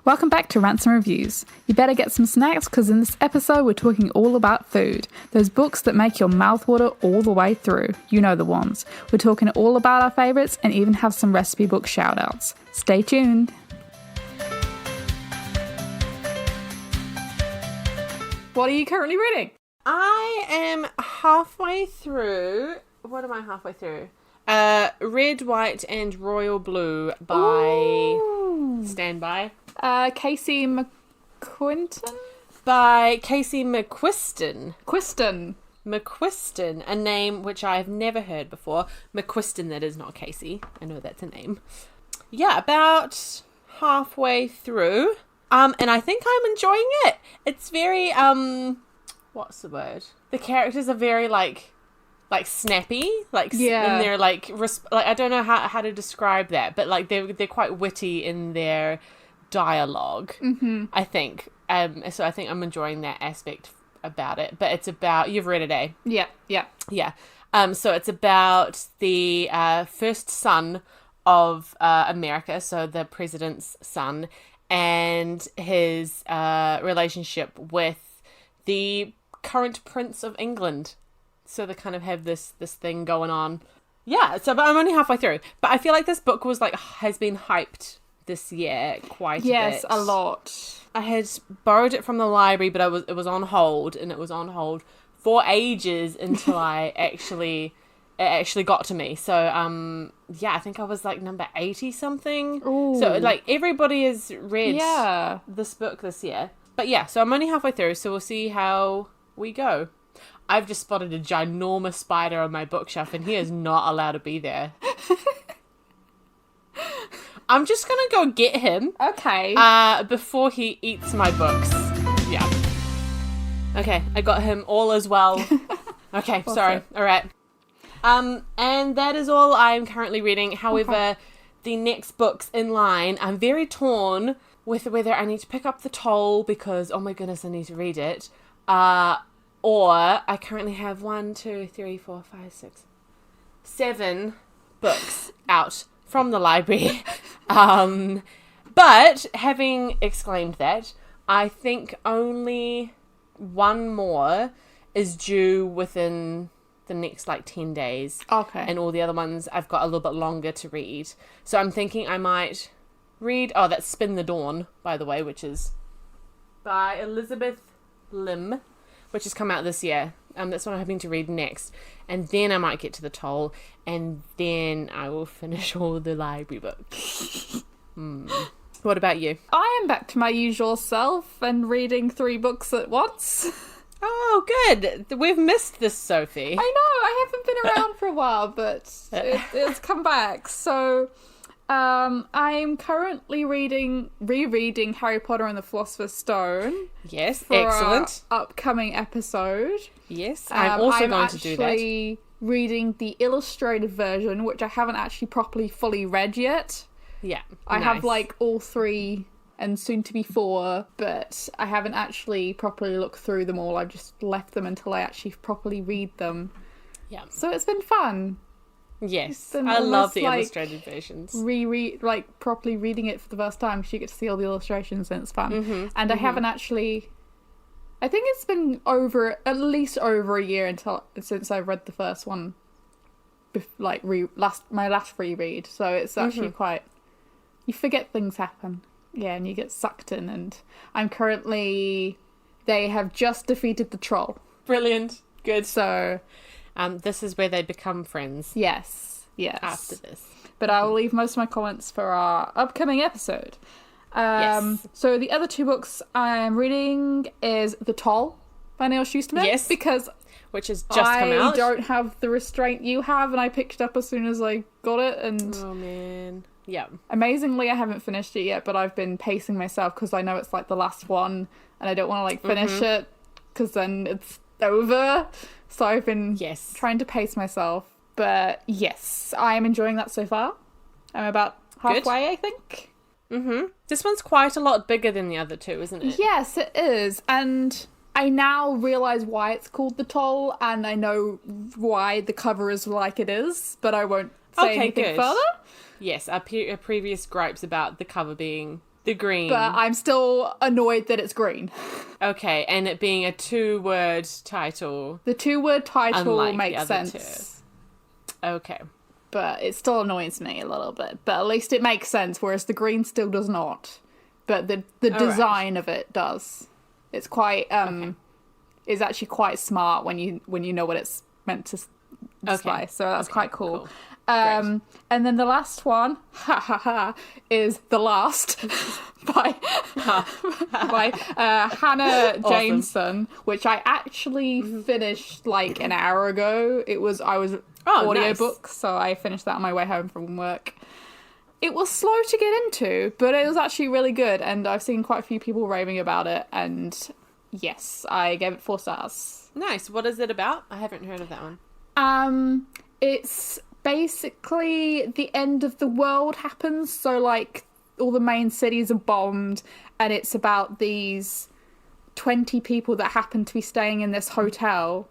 Welcome back to Rants and Reviews. You better get some snacks because in this episode we're talking all about food. Those books that make your mouth water all the way through. You know the ones. We're talking all about our favourites and even have some recipe book shout-outs. Stay tuned. What are you currently reading? I am halfway through... What am I halfway through? Red, White and Royal Blue by... Stand by. Casey McQuiston? By Casey McQuiston. McQuiston, a name which I've never heard before. McQuiston, that is, not Casey. I know that's a name. Yeah, about halfway through. And I think I'm enjoying it. It's very, what's the word? The characters are very, like snappy. Yeah. And they're, like, I don't know how to describe that, but, like, they're quite witty in their dialogue, I think. So I think I'm enjoying that aspect about it. But it's about... You've read it, eh? Yeah. Yeah. So it's about the first son of America, so the president's son, and his relationship with the current Prince of England. So they kind of have this thing going on. Yeah, but I'm only halfway through. But I feel like this book was has been hyped this year quite a bit. Yes, a lot. I had borrowed it from the library, but it was on hold, and it was on hold for ages until it actually got to me. So yeah, I think I was like number 80 something. Ooh. So like everybody has read this book this year. But yeah, so I'm only halfway through, so we'll see how we go. I've just spotted a ginormous spider on my bookshelf, and he is not allowed to be there. I'm just gonna go get him. Okay. Before he eats my books. Yeah. Okay, I got him. All as well. Okay, Awesome. Sorry. All right. And that is all I'm currently reading. However, the next books in line, I'm very torn with whether I need to pick up The Toll because, oh my goodness, I need to read it. Or I currently have 7 books out from the library. But having exclaimed that, I think only one more is due within the next 10 days. Okay. And all the other ones I've got a little bit longer to read. So I'm thinking I might read... Oh, that's Spin the Dawn, by the way, which is by Elizabeth Lim, which has come out this year. That's what I'm hoping to read next. And then I might get to The Toll. And then I will finish all the library books. What about you? I am back to my usual self and reading 3 books at once. Oh, good. We've missed this, Sophie. I know, I haven't been around for a while, but it's come back. So, I'm currently rereading Harry Potter and the Philosopher's Stone. Yes, for excellent. Our upcoming episode. Yes, I'm also going to do that. I'm actually reading the illustrated version, which I haven't actually properly fully read yet. Yeah, I have all 3 and soon to be 4, but I haven't actually properly looked through them all. I've just left them until I actually properly read them. Yeah. So it's been fun. Yes, I love the illustrated versions. Properly reading it for the first time because you get to see all the illustrations and it's fun. I haven't actually... I think it's been at least over a year since I've read the first one. My last reread. So it's actually quite... You forget things happen. Yeah, and you get sucked in, and they have just defeated the troll. Brilliant. Good. So, this is where they become friends. Yes. After this. But I will leave most of my comments for our upcoming episode. Yes. So the other 2 books I'm reading is The Toll by Neil Shusterman. Yes. Because which has just come out. I don't have the restraint you have, and I picked it up as soon as I got it, and... Oh, man. Yeah. Amazingly, I haven't finished it yet, but I've been pacing myself because I know it's the last one and I don't want to finish it because then it's over. So I've been trying to pace myself. But yes, I am enjoying that so far. I'm about halfway, I think. This one's quite a lot bigger than the other 2, isn't it? Yes, it is. And I now realise why it's called The Toll, and I know why the cover is like it is, but I won't say anything further. Yes, our previous gripes about the cover being The green. But I'm still annoyed that it's green. Okay, and it being a 2-word title. The 2-word title Unlike the makes other sense. Okay. But it still annoys me a little bit. But at least it makes sense, whereas the green still does not. But the design of it does. It's quite it's actually quite smart when you know what it's meant to display. So that's quite cool. And then the last one, is The Last by Hannah Jameson, which I actually finished like an hour ago. I was audiobook, so I finished that on my way home from work. It was slow to get into, but it was actually really good, and I've seen quite a few people raving about it, and yes, I gave it 4 stars. Nice. What is it about? I haven't heard of that one. It's basically the end of the world happens, so like all the main cities are bombed, and it's about these 20 people that happen to be staying in this hotel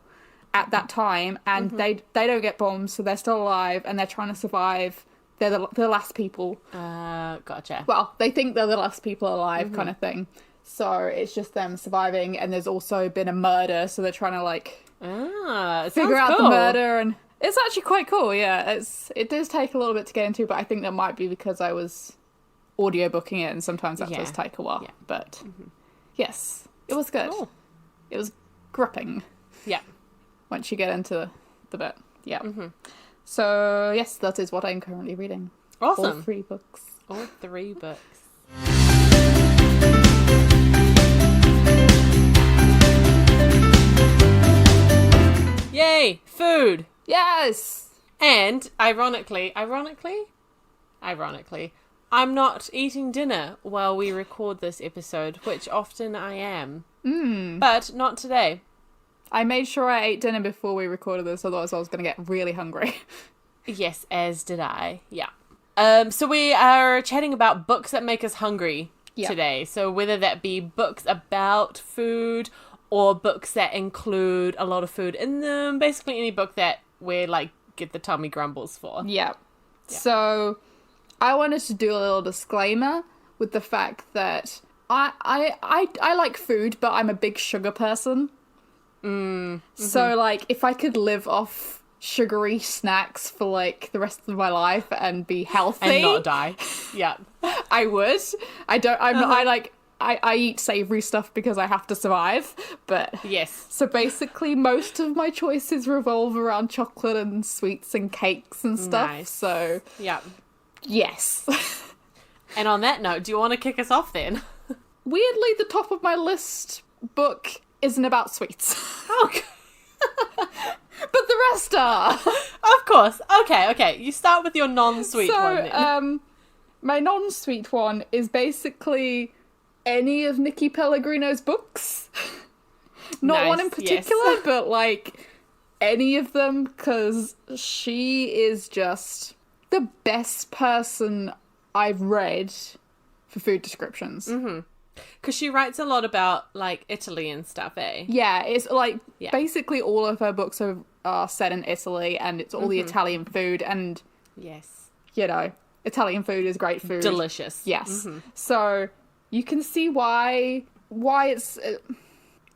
at that time, and they don't get bombed, so they're still alive, and they're trying to survive. They're the last people. Gotcha. Well, they think they're the last people alive, kind of thing. So it's just them surviving, and there's also been a murder, so they're trying to like figure out the murder, and it's actually quite cool. Yeah, it does take a little bit to get into, but I think that might be because I was audiobooking it, and sometimes that does take a while. Yeah. But yes, it was good. Cool. It was gripping. Yeah. Once you get into the bit. Yeah. So, yes, that is what I'm currently reading. Awesome. All 3 books. All 3 books. Yay! Food! Yes! And, ironically, I'm not eating dinner while we record this episode, which often I am. But not today. I made sure I ate dinner before we recorded this, otherwise I was going to get really hungry. Yes, as did I. Yeah. So we are chatting about books that make us hungry today. So whether that be books about food or books that include a lot of food in them, basically any book that we like get the tummy grumbles for. Yeah. So I wanted to do a little disclaimer with the fact that I like food, but I'm a big sugar person. So like if I could live off sugary snacks for like the rest of my life and be healthy and not die, I would. I eat savory stuff because I have to survive, but yes. So basically most of my choices revolve around chocolate and sweets and cakes and stuff. Nice. So yes. And on that note, do you want to kick us off then? Weirdly, the top of my list book isn't about sweets. Okay. But the rest are. Of course. Okay. You start with your non-sweet one then. My non-sweet one is basically any of Nikki Pellegrino's books. Not one in particular, but like any of them, because she is just the best person I've read for food descriptions. Because she writes a lot about, like, Italy and stuff, eh? Yeah, it's, like, basically all of her books are set in Italy, and it's all the Italian food, and... Yes. You know, Italian food is great food. Delicious. Yes. So, you can see why it's...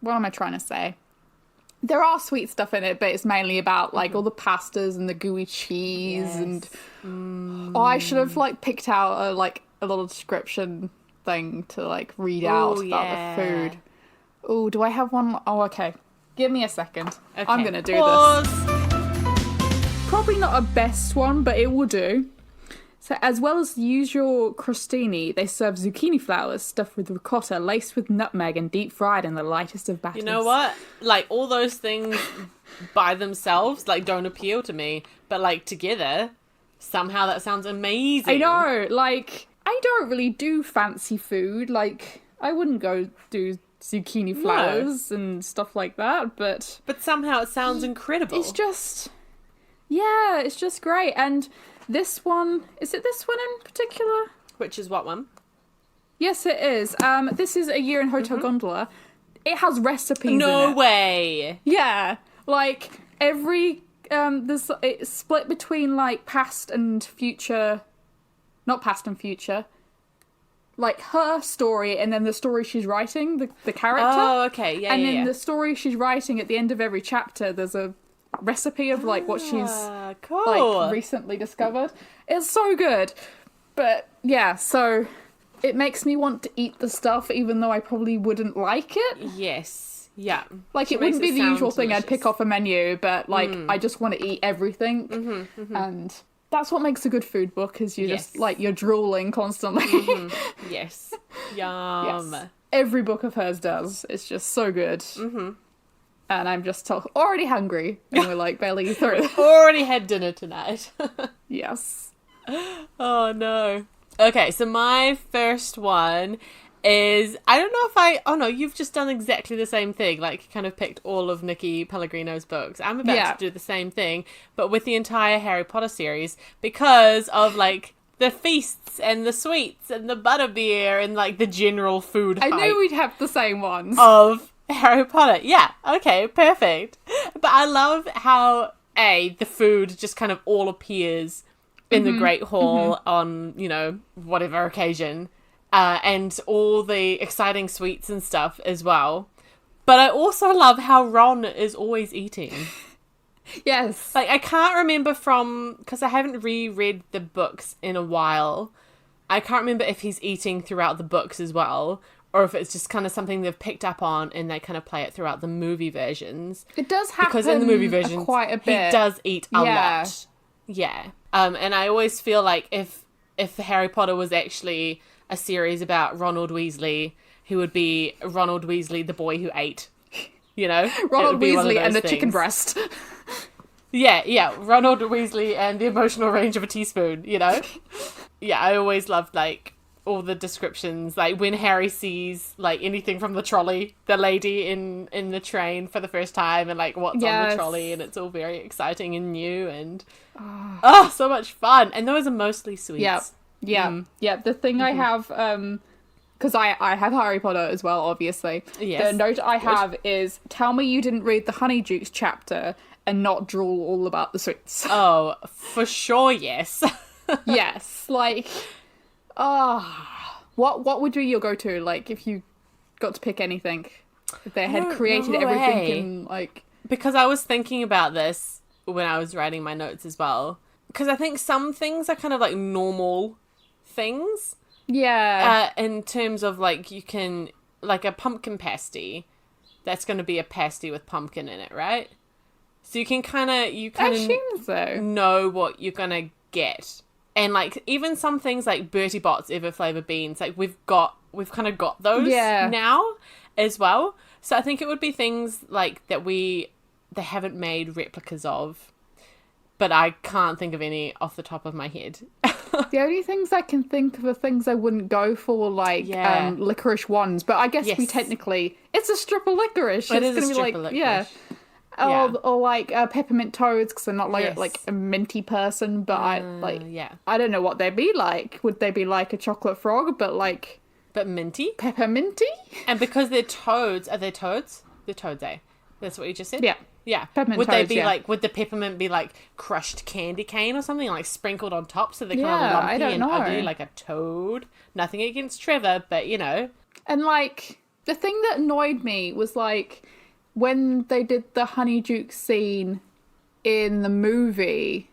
what am I trying to say? There are sweet stuff in it, but it's mainly about, like, all the pastas and the gooey cheese, and... Oh, I should have, like, picked out, a little description... thing to like read out about the food. Oh, do I have one? Oh, okay. Give me a second. Okay. I'm gonna do this. Probably not a best one, but it will do. So, as well as the usual crostini, they serve zucchini flowers stuffed with ricotta, laced with nutmeg, and deep fried in the lightest of batters. You know what? Like, all those things by themselves, like, don't appeal to me. But, like, together, somehow that sounds amazing. I know, like... I don't really do fancy food. Like, I wouldn't go do zucchini flowers and stuff like that, but... But somehow it sounds incredible. It's just... Yeah, it's just great. And this one... Is it this one in particular? Which is what one? Yes, it is. This is A Year in Hotel Gondola. It has recipes in it. No way! Yeah. Like, every... it's split between, like, past and future... Not past and future. like her story and then the story she's writing, the character. Oh, okay. Yeah, and yeah, then yeah. the story she's writing at the end of every chapter, there's a recipe of like what she's cool. like recently discovered. It's so good. But yeah, so it makes me want to eat the stuff even though I probably wouldn't like it. Yes. Yeah. Like, She it wouldn't makes be the sound usual thing I'd delicious. pick off a menu, but like I just want to eat everything. And that's what makes a good food book, is you just Yes. like you're drooling constantly. Yes. Yum. Yes. Every book of hers does. It's just so good. And I'm just already hungry, and we're like barely through. Already had dinner tonight. Yes. Oh no. Okay, so my first one is, I don't know if oh no, you've just done exactly the same thing, like kind of picked all of Nikki Pellegrino's books. I'm about to do the same thing, but with the entire Harry Potter series, because of like the feasts and the sweets and the butterbeer and like the general food I hype knew we'd have the same ones. of Harry Potter. Yeah, okay, perfect. But I love how the food just kind of all appears in the Great Hall on, you know, whatever occasion. And all the exciting sweets and stuff as well. But I also love how Ron is always eating. Yes. Like, I can't remember because I haven't reread the books in a while. I can't remember if he's eating throughout the books as well, or if it's just kind of something they've picked up on and they kind of play it throughout the movie versions. It does happen Because in the movie versions, quite a bit. he does eat a lot. Yeah. And I always feel like if Harry Potter was actually a series about Ronald Weasley, he would be Ronald Weasley, the boy who ate. You know? Ronald Weasley and the things. chicken breast. Yeah. Ronald Weasley and the emotional range of a teaspoon, you know? Yeah, I always loved, like, all the descriptions. Like, when Harry sees, like, anything from the trolley, the lady in the train for the first time, and, like, what's on the trolley, and it's all very exciting and new, and... so much fun. And those are mostly sweets. Yeah. The thing I have, because I have Harry Potter as well, obviously. Yes. The note I have is, tell me you didn't read the Honeydukes chapter and not drool all about the sweets. Oh, for sure, yes. Yes, like, what would be your go-to, like, if you got to pick anything? If they had created everything in, like... Because I was thinking about this when I was writing my notes as well. Because I think some things are kind of, like, normal things. Yeah. In terms of, like, you can... Like, a pumpkin pasty, that's going to be a pasty with pumpkin in it, right? So you can kind of... I assume so. know what you're going to get. And, like, even some things like Bertie Bott's Everflavor beans, like, we've kind of got those now as well. So I think it would be things, like, that they haven't made replicas of. But I can't think of any off the top of my head. The only things I can think of are things I wouldn't go for, like, licorice ones. But I guess we technically... It's a strip of licorice. It it's is going to be like... licorice. Yeah. Or like peppermint toads, because I'm not like a minty person, but I don't know what they'd be like. Would they be like a chocolate frog, but minty? Pepperminty? And because they're toads, are they toads? They're toads, eh? That's what you just said? Yeah. Peppermint would toads, they be like, would the peppermint be like crushed candy cane or something, like sprinkled on top, so they're kind of lumpy and ugly like a toad? Nothing against Trevor, but you know. And like, the thing that annoyed me was like, when they did the Honeyduke scene in the movie,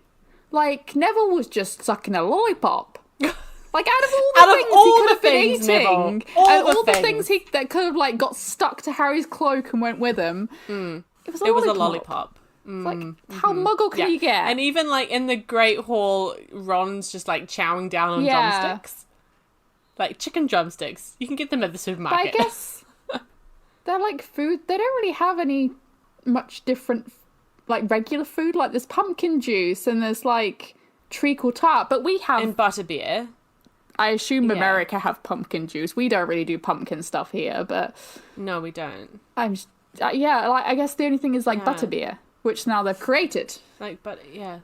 like, Neville was just sucking a lollipop. Like, out of all the things he could have been eating, and all the things that could have, like, got stuck to Harry's cloak and went with him, it was a lollipop. It's like, how muggle can you get? And even, like, in the Great Hall, Ron's just, like, chowing down on drumsticks. Like, chicken drumsticks. You can get them at the supermarket. But I guess... They're like food. They don't really have any much different, like, regular food. Like, there's pumpkin juice and there's like treacle tart, but we have and butterbeer. I assume America have pumpkin juice. We don't really do pumpkin stuff here, but no, we don't. I'm just, like, I guess the only thing is like butterbeer, which now they've created. Like, but yeah.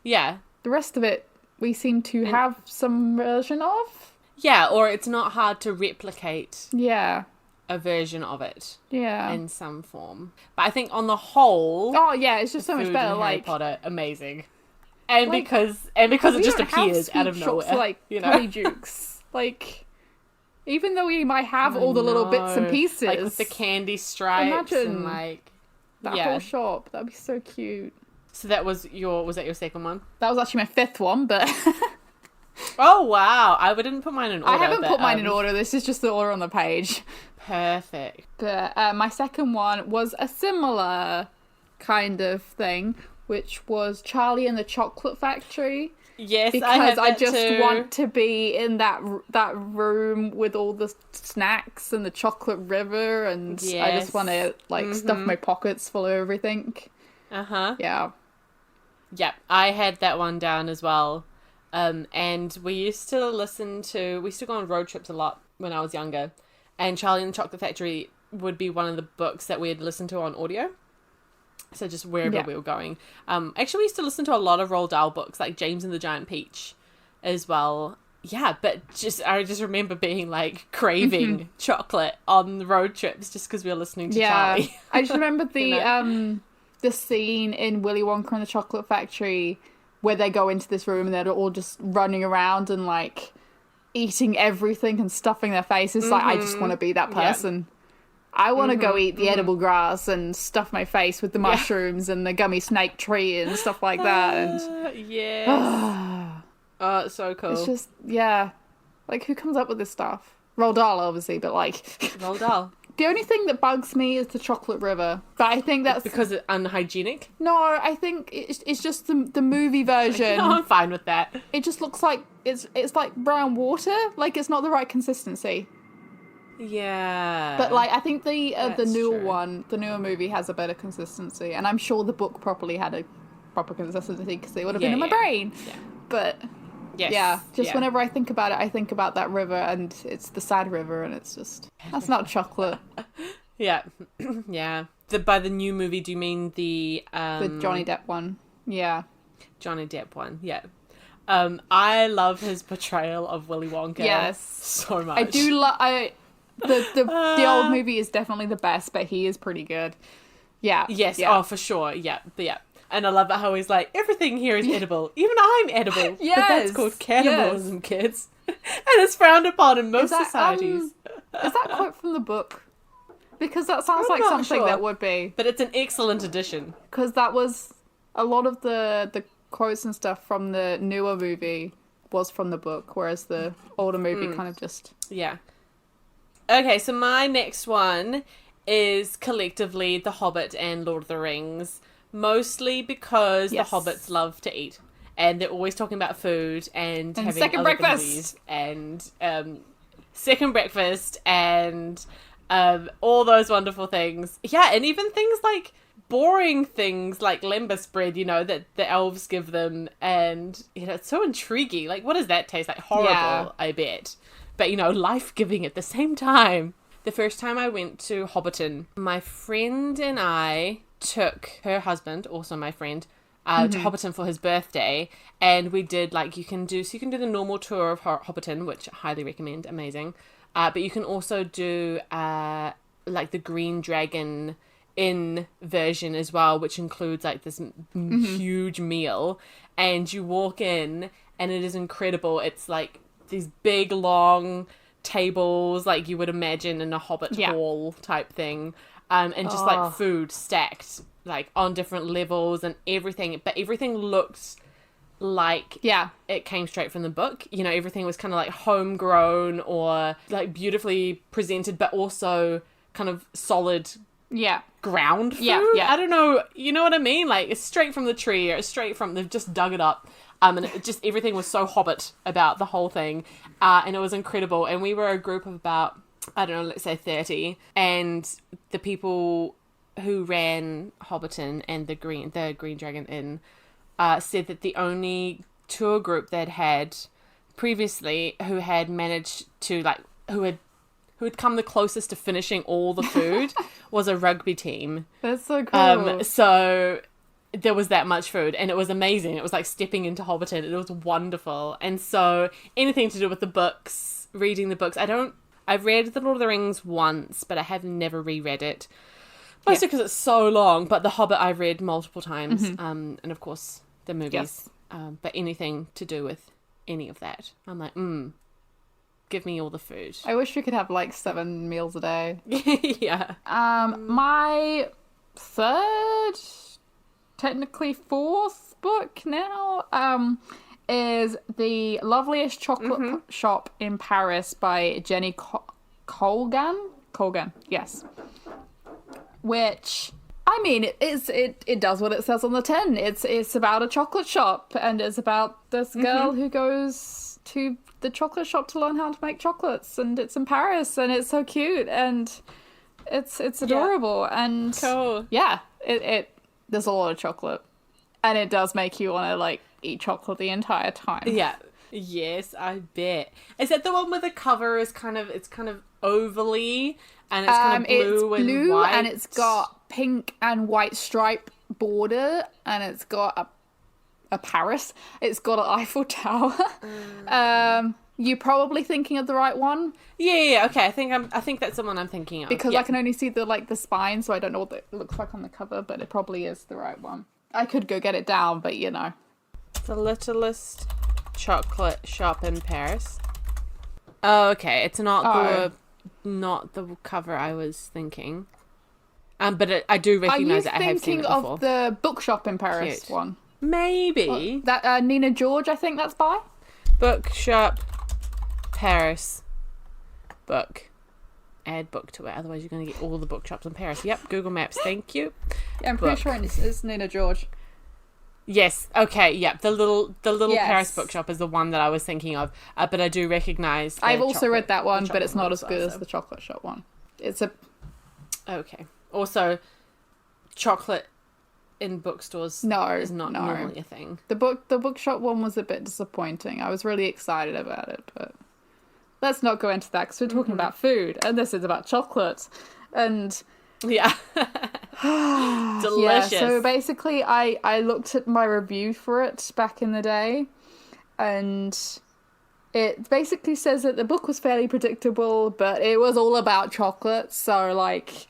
The rest of it we seem to have some version of. Yeah, or it's not hard to replicate. Yeah. A version of it, in some form. But I think on the whole, it's just so much better. Harry Like Potter, amazing, and like, because it just appears out of nowhere. Like, you know, Honeydukes. Like, Even though we might have all the little bits and pieces. Like with the candy stripes. Imagine and like... that whole shop. That'd be so cute. So that was that your second one? That was actually my fifth one, but... Oh, wow. I didn't put mine in order. I haven't put mine in order. This is just the order on the page. Perfect. But my second one was a similar kind of thing, which was Charlie and the Chocolate Factory. Yes, because I just too. want to be in that room with all the snacks and the chocolate river, and I just want to stuff my pockets full of everything. Yeah. Yep, I had that one down as well. And we used to go on road trips a lot when I was younger, and Charlie and the Chocolate Factory would be one of the books that we'd listen to on audio. So just wherever we were going. Actually, we used to listen to a lot of Roald Dahl books, like James and the Giant Peach as well. Yeah, but I just remember being like craving chocolate on the road trips just because we were listening to Charlie. I just remember the scene in Willy Wonka and the Chocolate Factory where they go into this room and they're all just running around and like eating everything and stuffing their faces. Like, I just want to be that person. Yeah. I want to go eat the edible grass and stuff my face with the mushrooms and the gummy snake tree and stuff like that. And yes. Oh, it's so cool. It's just, like, who comes up with this stuff? Roald Dahl, obviously, but like... Roald Dahl. The only thing that bugs me is the chocolate river. But I think that's... Because it's unhygienic? No, I think it's just the movie version. No, I'm fine with that. It just looks like... It's like brown water. Like, it's not the right consistency. Yeah. But, like, I think the newer movie has a better consistency. And I'm sure the book probably had a proper consistency because it would have been in my brain. Yeah. But... Yes. Yeah, whenever I think about it, I think about that river, and it's the sad river, and it's just... That's not chocolate. Yeah. Yeah. By the new movie, do you mean the Johnny Depp one. Yeah. Johnny Depp one, yeah. I love his portrayal of Willy Wonka. Yes. So much. I do love... The old movie is definitely the best, but he is pretty good. Yeah. Yes, yeah. Oh, for sure, yeah. But yeah. And I love how he's like, everything here is edible. Even I'm edible. Yes. But that's called cannibalism, kids. And it's frowned upon in most societies. Is that quote from the book? Because that sounds like something that would be. But it's an excellent addition. Because that was... A lot of the quotes and stuff from the newer movie was from the book, whereas the older movie kind of just... Yeah. Okay, so my next one is collectively The Hobbit and Lord of the Rings. Mostly because the hobbits love to eat, and they're always talking about food and having second breakfast and second breakfast and all those wonderful things. Yeah, and even things like boring things like lembas bread, that the elves give them, and it's so intriguing. Like, what does that taste like? Horrible, I bet, but life-giving at the same time. The first time I went to Hobbiton, my friend and I took her husband, also my friend, to Hobbiton for his birthday, and we did you can do the normal tour of Hobbiton, which I highly recommend, amazing, but you can also do the Green Dragon Inn version as well, which includes this huge meal, and you walk in and it is incredible. It's these big long tables like you would imagine in a Hobbit hall type thing. And just food stacked on different levels and everything, but everything looked like it came straight from the book. Everything was kind of homegrown or beautifully presented, but also kind of solid ground food. I don't know, you know what I mean? It's straight from the tree, or it's straight from, they've just dug it up. And it just, everything was so Hobbit about the whole thing, and it was incredible. And we were a group of about, I don't know, let's say 30, and the people who ran Hobbiton and the Green Dragon Inn said that the only tour group they'd had previously who had managed to who had come the closest to finishing all the food was a rugby team. That's so cool. So there was that much food, and it was amazing. It was like stepping into Hobbiton, and it was wonderful. And so anything to do with the books, reading the books, I've read The Lord of the Rings once, but I have never reread it. Mostly because it's so long, but The Hobbit I've read multiple times, and of course the movies. But anything to do with any of that, I'm like, give me all the food. I wish we could have like 7 meals a day. Yeah. My third, technically fourth book now, is The Loveliest Chocolate Shop in Paris by Jenny Colgan. Colgan, yes. Which, I mean, it does what it says on the tin. It's about a chocolate shop, and it's about this girl who goes to the chocolate shop to learn how to make chocolates, and it's in Paris, and it's so cute, and it's adorable, and cool. Yeah, it there's a lot of chocolate, and it does make you want to like eat chocolate the entire time. Yeah. Yes, I bet. Is that the one where the cover is kind of overly, and it's kind of blue, it's blue and white, and it's got pink and white stripe border, and it's got a Paris. It's got an Eiffel Tower. You're probably thinking of the right one. Yeah. Okay, I think that's the one I'm thinking of. Because I can only see the spine, so I don't know what it looks like on the cover, but it probably is the right one. I could go get it down, but you know. The Littlest Chocolate Shop in Paris. Oh, okay. It's not the cover I was thinking. But I do recognize it. I have seen it before. Are you thinking of the Bookshop in Paris Cute. one? Maybe. That Nina George, I think that's by. Bookshop Paris book. Add book to it, otherwise you're going to get all the bookshops in Paris. Yep, Google Maps, thank you. Yeah, I'm pretty sure it's Nina George. Yes, okay, yeah. The little Yes. Paris bookshop is the one that I was thinking of, but I do recognise I've also read that one, but it's not as good as the chocolate shop one. It's a... Okay. Also, chocolate in bookstores is not normally a thing. The bookshop one was a bit disappointing. I was really excited about it, but let's not go into that because we're talking about food, and this is about chocolate. And yeah. Delicious. Yeah, so basically I looked at my review for it back in the day, and it basically says that the book was fairly predictable, but it was all about chocolate. So like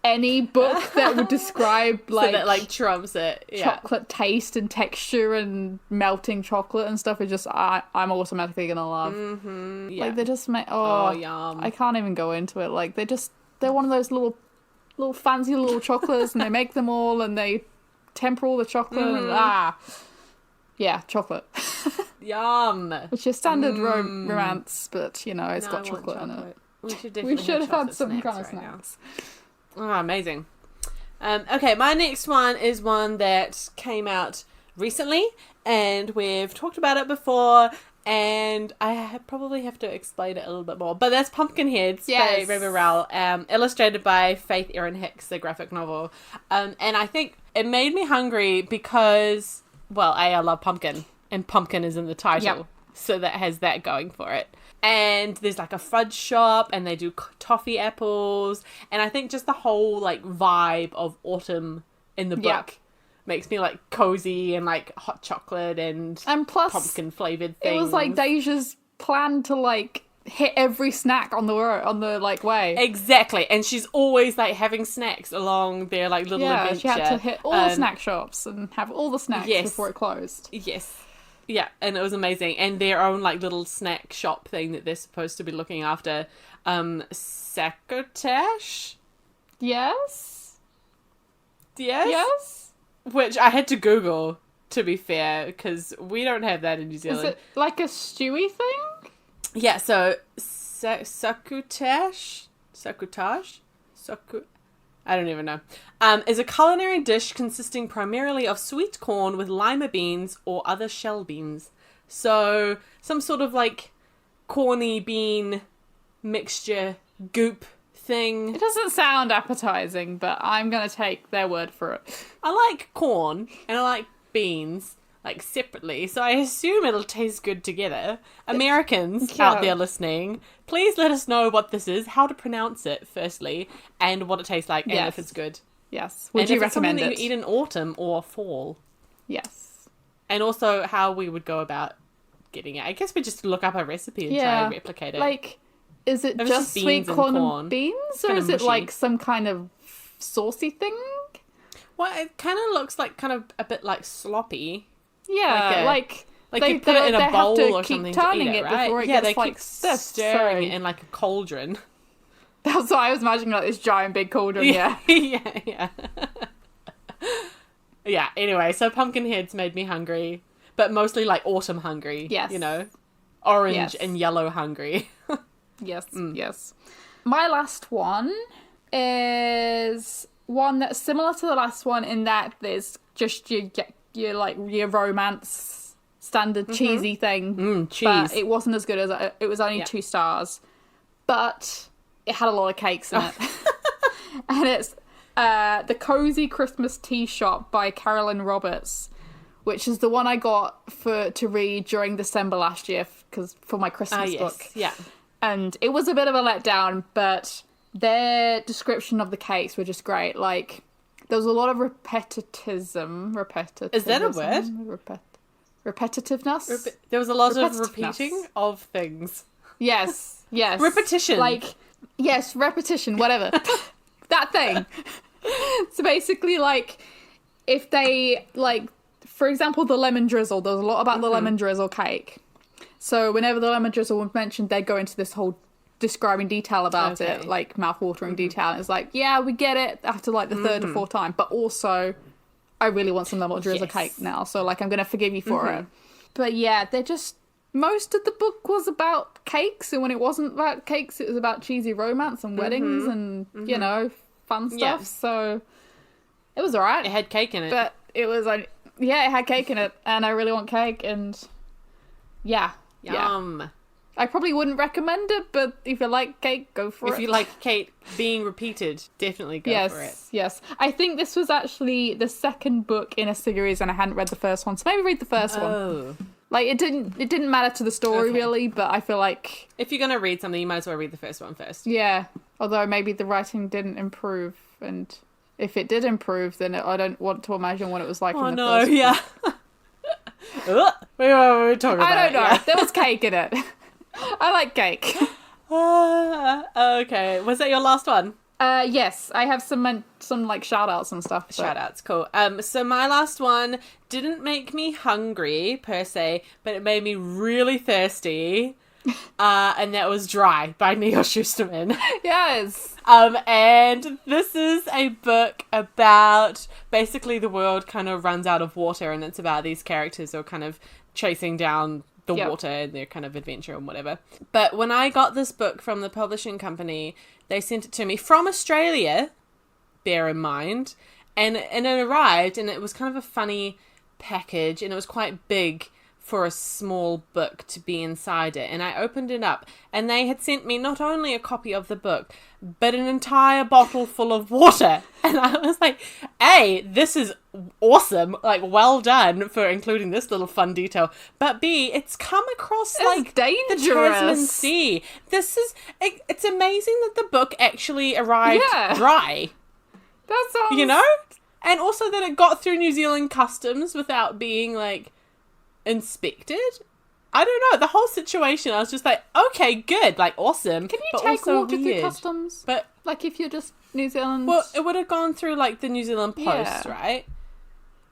any book that would describe like, so that, like, trumps it. Yeah. Chocolate taste and texture and melting chocolate and stuff is just I'm automatically gonna love. Yeah. Like they just make yum. I can't even go into it. Like they're one of those little fancy little chocolates, and they make them all, and they temper all the chocolate, and yeah, chocolate. Yum. Which is standard romance, but you know it's got chocolate in it. We should have had some kind of right snacks. Oh, amazing. Okay, my next one is one that came out recently, and we've talked about it before, and I probably have to explain it a little bit more. But that's Pumpkinheads by Reba Rowell, illustrated by Faith Erin Hicks, the graphic novel. And I think it made me hungry because, well, I love pumpkin, and pumpkin is in the title, so that has that going for it. And there's like a fudge shop, and they do toffee apples, and I think just the whole like vibe of autumn in the book makes me like cozy and like hot chocolate and plus pumpkin flavored things. It was like Deja's plan to like hit every snack on the like way. Exactly, and she's always like having snacks along their like little adventure. She had to hit all the snack shops and have all the snacks before it closed. Yes. Yeah, and it was amazing. And their own, like, little snack shop thing that they're supposed to be looking after. Sacotash? Yes? Yes? Yes? Which I had to Google, to be fair, because we don't have that in New Zealand. Is it like a stewy thing? Yeah, so Sacotash? I don't even know. Is a culinary dish consisting primarily of sweet corn with lima beans or other shell beans. So some sort of like corny bean mixture goop thing. It doesn't sound appetizing, but I'm going to take their word for it. I like corn and I like beans, like separately, so I assume it'll taste good together. Americans out there listening, please let us know what this is, how to pronounce it firstly, and what it tastes like, and if it's good. Yes. Would you recommend it? That you eat in autumn or fall. Yes. And also how we would go about getting it. I guess we just look up a recipe and try and replicate it. Like, is it just sweet corn and beans, or is it like some kind of saucy thing? Well, it kind of looks like kind of a bit like sloppy. Yeah, like Like you put it in a bowl or something to eat it, right? Before it Yeah, gets, they like, keep stiff, stirring it in like a cauldron. That's what I was imagining, like this giant big cauldron. Yeah. Yeah. Yeah, anyway, so Pumpkinheads made me hungry, but mostly like autumn hungry. Yes. You know? Orange and yellow hungry. Yes, yes. My last one is one that's similar to the last one in that there's just your romance standard cheesy thing. Cheese. But it wasn't as good as it was only 2 stars. But it had a lot of cakes in it. And it's The Cozy Christmas Tea Shop by Carolyn Roberts, which is the one I got to read during December last year for my Christmas book. Yeah. And it was a bit of a letdown, but their description of the cakes were just great. Like, there was a lot of repetitivism. Is that a word? Repetitiveness? There was a lot of repeating of things. Yes. Repetition. Like, yes, repetition, whatever. That thing. So basically, like, if they, like, for example, the lemon drizzle, there was a lot about the lemon drizzle cake. So whenever the lemon drizzle was mentioned, they'd go into this whole describing detail about it, like mouth-watering detail. And it's like, yeah, we get it after like the third or fourth time. But also, I really want some lemon drizzle cake now. So like, I'm going to forgive you for it. But yeah, they're just, most of the book was about cakes. And when it wasn't about cakes, it was about cheesy romance and weddings and, you know, fun stuff. Yeah. So it was all right. It had cake in it. But it was like, yeah, it had cake in it. And I really want cake. And yeah. Yum. Yeah. I probably wouldn't recommend it, but if you like cake, go for it. If you like cake being repeated, definitely go for it. Yes. I think this was actually the second book in a series and I hadn't read the first one, so maybe read the first one. Like, it didn't matter to the story really, but I feel like... If you're going to read something, you might as well read the first one first. Yeah, although maybe the writing didn't improve, and if it did improve, then I don't want to imagine what it was like in the first one. Yeah. What were we talking about? I don't know. Yeah. There was cake in it. I like cake. Okay. Was that your last one? Yes. I have some like shout outs and stuff. But... Shout outs, cool. So my last one didn't make me hungry per se, but it made me really thirsty. And that was Dry by Neil Shusterman. Yes. And this is a book about basically the world kind of runs out of water, and it's about these characters who are kind of chasing down the water and their kind of adventure and whatever. But when I got this book from the publishing company, they sent it to me from Australia, bear in mind, and it arrived, and it was kind of a funny package, and it was quite big for a small book to be inside it. And I opened it up, and they had sent me not only a copy of the book, but an entire bottle full of water. And I was like, A, this is awesome. Like, well done for including this little fun detail. But B, it's come across like dangerous. The Tasman Sea. It's amazing that the book actually arrived dry. That sounds... You know? And also that it got through New Zealand customs without being, like, inspected. I don't know, the whole situation, I was just like, okay, good, like, awesome. Can you take water through customs? But like, if you're just New Zealand... Well, it would have gone through, like, the New Zealand Post, right?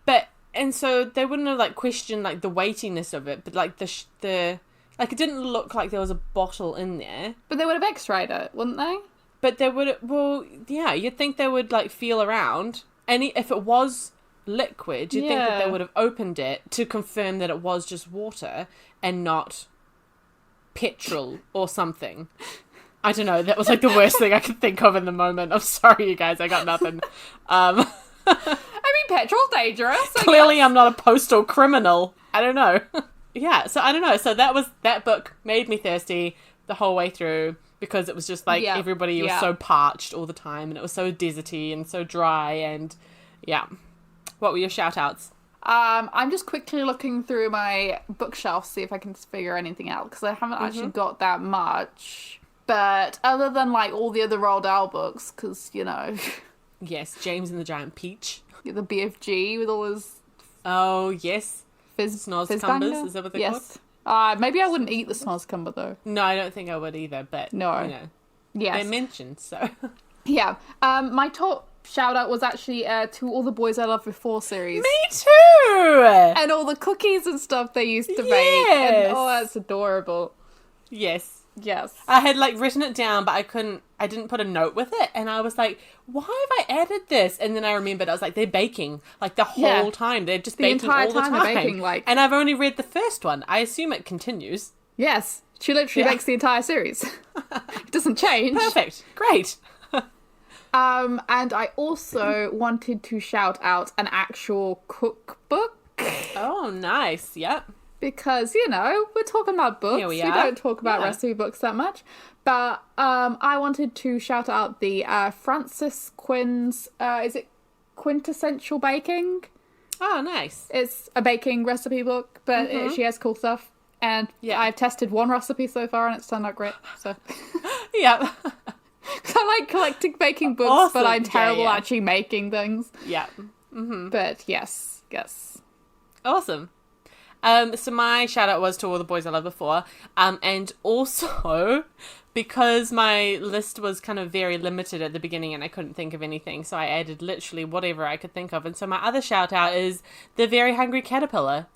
But, and so they wouldn't have, like, questioned, like, the weightiness of it, but, like, the like, it didn't look like there was a bottle in there. But they would have x-rayed it, wouldn't they? But they would, well, yeah, you'd think they would, like, feel around, and if it was liquid, you'd think that they would have opened it to confirm that it was just water and not petrol or something. I don't know, that was like the worst thing I could think of in the moment. I'm sorry, you guys, I got nothing. I mean, petrol's dangerous. Clearly I'm not a postal criminal. I don't know. Yeah, so I don't know. So that book made me thirsty the whole way through, because it was just like everybody was so parched all the time, and it was so deserty and so dry, and yeah. What were your shout-outs? I'm just quickly looking through my bookshelf, see if I can figure anything out, because I haven't actually got that much. But other than, like, all the other Roald Dahl books, because, you know... Yes, James and the Giant Peach. The BFG with all his... Oh, yes. Snozcumbers, is that what they're called? Maybe I wouldn't eat the Snozcumber, though. No, I don't think I would either, but, no. you know, yes. they're mentioned, so... Yeah. My top shout out was actually to All the Boys I Loved Before series. Me too! And all the cookies and stuff they used to make. And, oh, that's adorable. Yes. Yes. I had like written it down, but I didn't put a note with it. And I was like, why have I added this? And then I remembered, I was like, they're baking like the whole time. They're just baking all the time. They're baking, like... And I've only read the first one. I assume it continues. Yes. She literally makes the entire series. It doesn't change. Perfect. Great. And I also wanted to shout out an actual cookbook. Oh, nice. Yep. Because, you know, we're talking about books. Here we don't talk about recipe books that much. But I wanted to shout out the Frances Quinn's, is it Quintessential Baking? Oh, nice. It's a baking recipe book, but she has cool stuff. And I've tested one recipe so far and it's turned out great. So, Yep. I like collecting baking books, but I'm terrible at actually making things. Yeah. Mm-hmm. But yes. Awesome. So my shout out was to All the Boys I Loved Before. And also because my list was kind of very limited at the beginning and I couldn't think of anything, so I added literally whatever I could think of. And so my other shout out is The Very Hungry Caterpillar.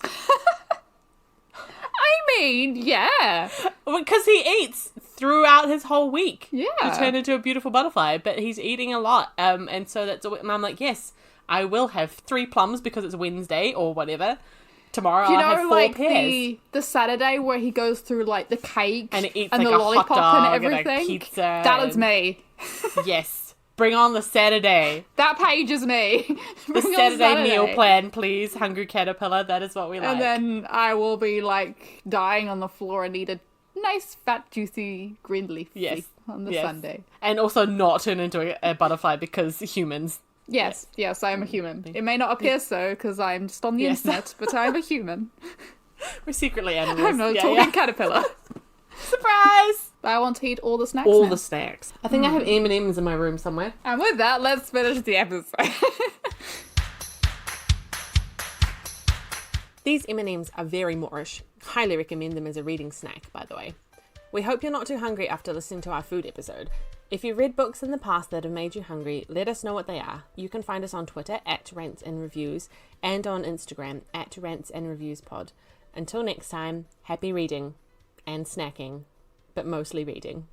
I mean, yeah. Because he eats throughout his whole week. Yeah. To turn into a beautiful butterfly, but he's eating a lot. And so and I'm like, yes, I will have 3 plums because it's Wednesday or whatever. Tomorrow I'll have 4 like pears. the Saturday where he goes through like the cake and eats and like the a lollipop hot dog and everything. And a pizza That is me. Yes. Bring on the Saturday. That page is me. The Saturday meal plan, please. Hungry Caterpillar. That is what we like. And then I will be like dying on the floor and eat a nice fat juicy green leaf on the Sunday. And also not turn into a butterfly because humans. Yes, I am a human. It may not appear so because I'm just on the internet, but I'm a human. We're secretly animals. I'm not talking caterpillar. Surprise! But I want to eat all the snacks All now. the snacks. I think I have M&M's in my room somewhere. And with that, let's finish the episode. These M&M's are very Moorish. Highly recommend them as a reading snack, by the way. We hope you're not too hungry after listening to our food episode. If you've read books in the past that have made you hungry, let us know what they are. You can find us on Twitter @rantsandreviews and on Instagram @rantsandreviewspod. Until next time, happy reading and snacking, but mostly reading.